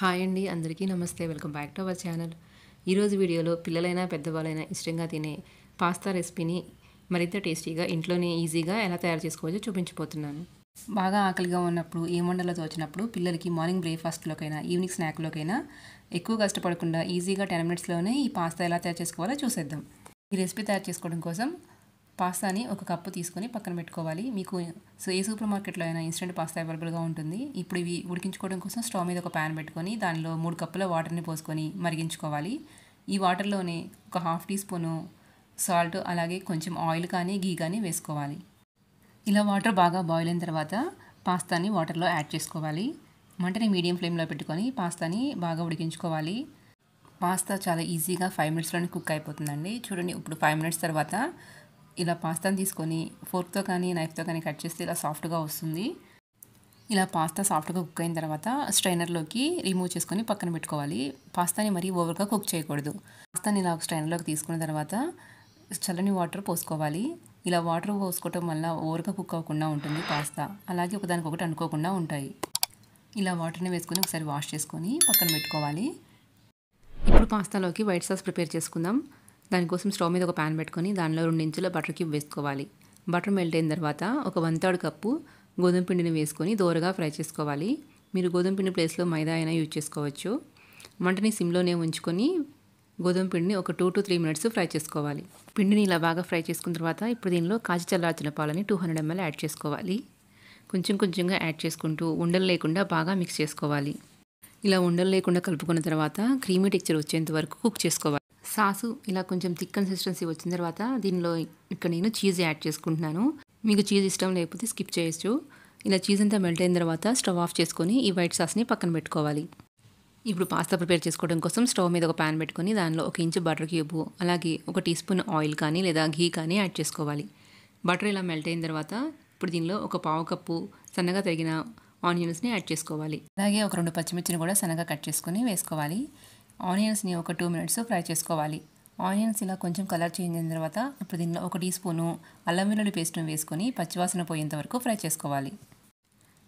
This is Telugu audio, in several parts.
హాయ్ అండి, అందరికీ నమస్తే. Welcome back to our channel. ఈరోజు వీడియోలో పిల్లలైనా పెద్దవాళ్ళైనా ఇష్టంగా తినే పాస్తా రెసిపీని మరింత టేస్టీగా ఇంట్లోనే ఈజీగా ఎలా తయారు చేసుకోవచ్చో చూపించబోతున్నాను. బాగా ఆకలిగా ఉన్నప్పుడు ఏ వంటలో తోచినప్పుడు పిల్లలకి మార్నింగ్ బ్రేక్ఫాస్ట్లోకైనా ఈవినింగ్ స్నాక్లోకైనా ఎక్కువ కష్టపడకుండా ఈజీగా 10 మినిట్స్లోనే ఈ పాస్తా ఎలా తయారు చేసుకోవాలో చూసేద్దాం. ఈ రెసిపీ తయారు చేసుకోవడం కోసం పాస్తాని ఒక కప్పు తీసుకొని పక్కన పెట్టుకోవాలి. మీకు ఏ సూపర్ మార్కెట్లో అయినా ఇన్స్టెంట్ పాస్తా అవైలబుల్గా ఉంటుంది. ఇప్పుడు ఇవి ఉడికించుకోవడం కోసం స్టవ్ మీద ఒక ప్యాన్ పెట్టుకొని దానిలో 3 కప్పుల వాటర్ని పోసుకొని మరిగించుకోవాలి. ఈ వాటర్లోనే ఒక హాఫ్ టీ స్పూను సాల్ట్, అలాగే కొంచెం ఆయిల్ కానీ గీ కానీ వేసుకోవాలి. ఇలా వాటర్ బాగా బాయిల్ అయిన తర్వాత పాస్తాని వాటర్లో యాడ్ చేసుకోవాలి. మంటని మీడియం ఫ్లేమ్లో పెట్టుకొని పాస్తాని బాగా ఉడికించుకోవాలి. పాస్తా చాలా ఈజీగా 5 మినిట్స్లోనే కుక్ అయిపోతుందండి. చూడండి, ఇప్పుడు 5 మినిట్స్ తర్వాత ఇలా పాస్తాని తీసుకొని ఫోర్క్తో కానీ నైఫ్తో కానీ కట్ చేస్తే ఇలా సాఫ్ట్గా వస్తుంది. ఇలా పాస్తా సాఫ్ట్గా కుక్ అయిన తర్వాత స్ట్రైనర్లోకి రిమూవ్ చేసుకొని పక్కన పెట్టుకోవాలి. పాస్తాని మరీ ఓవర్గా కుక్ చేయకూడదు. పాస్తాని ఇలా ఒక స్ట్రైనర్లోకి తీసుకున్న తర్వాత చల్లని వాటర్ పోసుకోవాలి. ఇలా వాటర్ పోసుకోవటం వల్ల ఓవర్గా కుక్ అవ్వకుండా ఉంటుంది పాస్తా, అలాగే ఒకదానికొకటి అనుకోకుండా ఉంటాయి. ఇలా వాటర్ని వేసుకొని ఒకసారి వాష్ చేసుకొని పక్కన పెట్టుకోవాలి. ఇప్పుడు పాస్తాలోకి వైట్ సాస్ ప్రిపేర్ చేసుకుందాం. దానికోసం స్టవ్ మీద ఒక ప్యాన్ పెట్టుకొని దానిలో 2 ఇంచుల బటర్ క్యూబ్ వేసుకోవాలి. బటర్ మెల్ట్ అయిన తర్వాత ఒక 1/3 కప్పు గోధుమ పిండిని వేసుకొని దోరగా ఫ్రై చేసుకోవాలి. మీరు గోధుమ పిండి ప్లేస్లో మైదా అయినా యూజ్ చేసుకోవచ్చు. మంటని సిమ్లోనే ఉంచుకొని గోధుమ పిండిని ఒక 2 to 3 మినిట్స్ ఫ్రై చేసుకోవాలి. పిండిని ఇలా బాగా ఫ్రై చేసుకున్న తర్వాత ఇప్పుడు దీనిలో కాచి చల్లార్చిన పాలని 200 ml యాడ్ చేసుకోవాలి. కొంచెం కొంచెంగా యాడ్ చేసుకుంటూ ఉండలు లేకుండా బాగా మిక్స్ చేసుకోవాలి. ఇలా ఉండలు లేకుండా కలుపుకున్న తర్వాత క్రీమీ టెక్స్చర్ వచ్చేంత వరకు కుక్ చేసుకోవాలి. సాసు ఇలా కొంచెం థిక్ కన్సిస్టెన్సీ వచ్చిన తర్వాత దీనిలో ఇక్కడ నేను చీజ్ యాడ్ చేసుకుంటున్నాను. మీకు చీజ్ ఇష్టం లేకపోతే స్కిప్ చేయొచ్చు. ఇలా చీజ్ అంతా మెల్ట్ అయిన తర్వాత స్టవ్ ఆఫ్ చేసుకొని ఈ వైట్ సాస్ని పక్కన పెట్టుకోవాలి. ఇప్పుడు పాస్తా ప్రిపేర్ చేసుకోవడం కోసం స్టవ్ మీద ఒక ప్యాన్ పెట్టుకొని దానిలో 1 ఇంచు బటర్ క్యూబు, అలాగే 1 టీ స్పూన్ ఆయిల్ కానీ లేదా ఘీ కానీ యాడ్ చేసుకోవాలి. బటర్ ఇలా మెల్ట్ అయిన తర్వాత ఇప్పుడు దీనిలో ఒక 1/2 కప్పు సన్నగా తరిగిన ఆనియన్స్ని యాడ్ చేసుకోవాలి. అలాగే ఒక 2 పచ్చిమిర్చిని కూడా సన్నగా కట్ చేసుకొని వేసుకోవాలి. ఆనియన్స్ని ఒక 2 మినిట్స్ ఫ్రై చేసుకోవాలి. ఆనియన్స్ ఇలా కొంచెం కలర్ చేంజ్ అయిన తర్వాత ఇప్పుడు దీనిలో 1 టీ స్పూను అల్లం వెల్లుల్లి పేస్ట్ని వేసుకొని పచ్చివాసన పోయేంత వరకు ఫ్రై చేసుకోవాలి.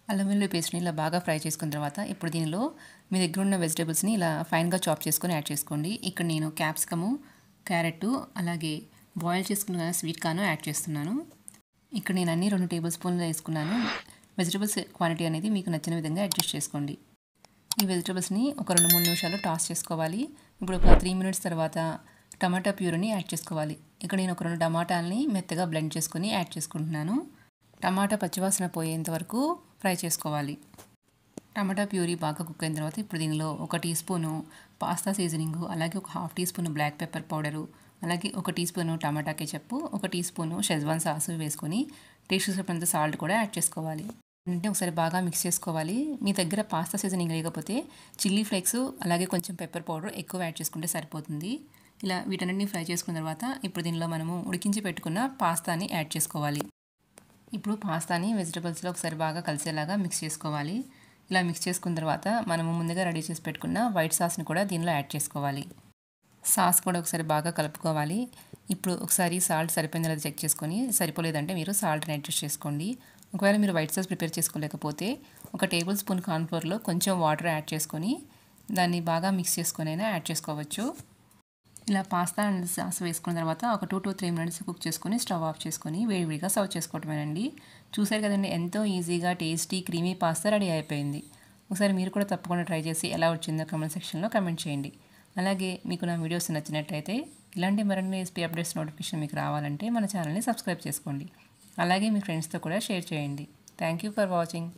అల్లం వెల్లుల్లి పేస్ట్ని ఇలా బాగా ఫ్రై చేసుకున్న తర్వాత ఇప్పుడు దీనిలో మీ దగ్గర ఉన్న వెజిటేబుల్స్ని ఇలా ఫైన్గా చాప్ చేసుకొని యాడ్ చేసుకోండి. ఇక్కడ నేను క్యాప్సికము, క్యారెట్, అలాగే బాయిల్ చేసుకున్న స్వీట్ కార్న్ యాడ్ చేస్తున్నాను. ఇక్కడ నేను అన్ని 2 టేబుల్ స్పూన్లు వేసుకున్నాను. వెజిటేబుల్స్ క్వాంటిటీ అనేది మీకు నచ్చిన విధంగా అడ్జస్ట్ చేసుకోండి. ఈ వెజిటేబుల్స్ని ఒక 2-3 నిమిషాలు టాస్ చేసుకోవాలి. ఇప్పుడు ఒక 3 మినిట్స్ తర్వాత టమాటా ప్యూరీని యాడ్ చేసుకోవాలి. ఇక్కడ నేను ఒక 2 టమాటాలని మెత్తగా బ్లెండ్ చేసుకొని యాడ్ చేసుకుంటున్నాను. టమాటా పచ్చివాసన పోయేంత వరకు ఫ్రై చేసుకోవాలి. టమాటా ప్యూరీ బాగా కుక్ అయిన తర్వాత ఇప్పుడు దీనిలో 1 టీ స్పూను పాస్తా సీజనింగు, అలాగే ఒక half teaspoon black pepper powder, అలాగే 1 teaspoon tomato ketchup, 1 teaspoon Schezwan sauce వేసుకొని టేస్ట్ సరిపడినంత సాల్ట్ కూడా యాడ్ చేసుకోవాలి. అంటే ఒకసారి బాగా మిక్స్ చేసుకోవాలి. మీ దగ్గర పాస్తా సీజనింగ్ లేకపోతే చిల్లీ ఫ్లేక్స్, అలాగే కొంచెం పెప్పర్ పౌడర్ ఎక్కువ యాడ్ చేసుకుంటే సరిపోతుంది. ఇలా వీటన్నిటిని ఫ్రై చేసుకున్న తర్వాత ఇప్పుడు దీనిలో మనము ఉడికించి పెట్టుకున్న పాస్తాని యాడ్ చేసుకోవాలి. ఇప్పుడు పాస్తాని వెజిటబుల్స్లో ఒకసారి బాగా కలిసేలాగా మిక్స్ చేసుకోవాలి. ఇలా మిక్స్ చేసుకున్న తర్వాత మనము ముందుగా రెడీ చేసి పెట్టుకున్న వైట్ సాస్ని కూడా దీనిలో యాడ్ చేసుకోవాలి. సాస్ కూడా ఒకసారి బాగా కలుపుకోవాలి. ఇప్పుడు ఒకసారి సాల్ట్ సరిపోయిందో లేదో చెక్ చేసుకొని, సరిపోలేదంటే మీరు సాల్ట్ని అడ్జస్ట్ చేసుకోండి. ఒకవేళ మీరు వైట్ సాస్ ప్రిపేర్ చేసుకోలేకపోతే 1 టేబుల్ స్పూన్ కార్న్ఫ్లోర్లో కొంచెం వాటర్ యాడ్ చేసుకొని దాన్ని బాగా మిక్స్ చేసుకొని అయినా యాడ్ చేసుకోవచ్చు. ఇలా పాస్తా అండ్ సాస్ వేసుకున్న తర్వాత ఒక 2 to 3 మినిట్స్ కుక్ చేసుకొని స్టవ్ ఆఫ్ చేసుకొని వేడివేడిగా సర్వ్ చేసుకోవటమేనండి. చూసారు కదండి, ఎంతో ఈజీగా టేస్టీ క్రీమీ పాస్తా రెడీ అయిపోయింది. ఒకసారి మీరు కూడా తప్పకుండా ట్రై చేసి ఎలా వచ్చిందో కామెంట్ సెక్షన్లో కామెంట్ చేయండి. అలాగే మీకు నా వీడియోస్ నచ్చినట్టయితే ఇలాంటి మరిన్ని రెసిపీ అప్డేట్స్ నోటిఫికేషన్ మీకు రావాలంటే మన ఛానల్ని సబ్స్క్రైబ్ చేసుకోండి. అలాగే మీ ఫ్రెండ్స్తో కూడా షేర్ చేయండి. Thank you for watching.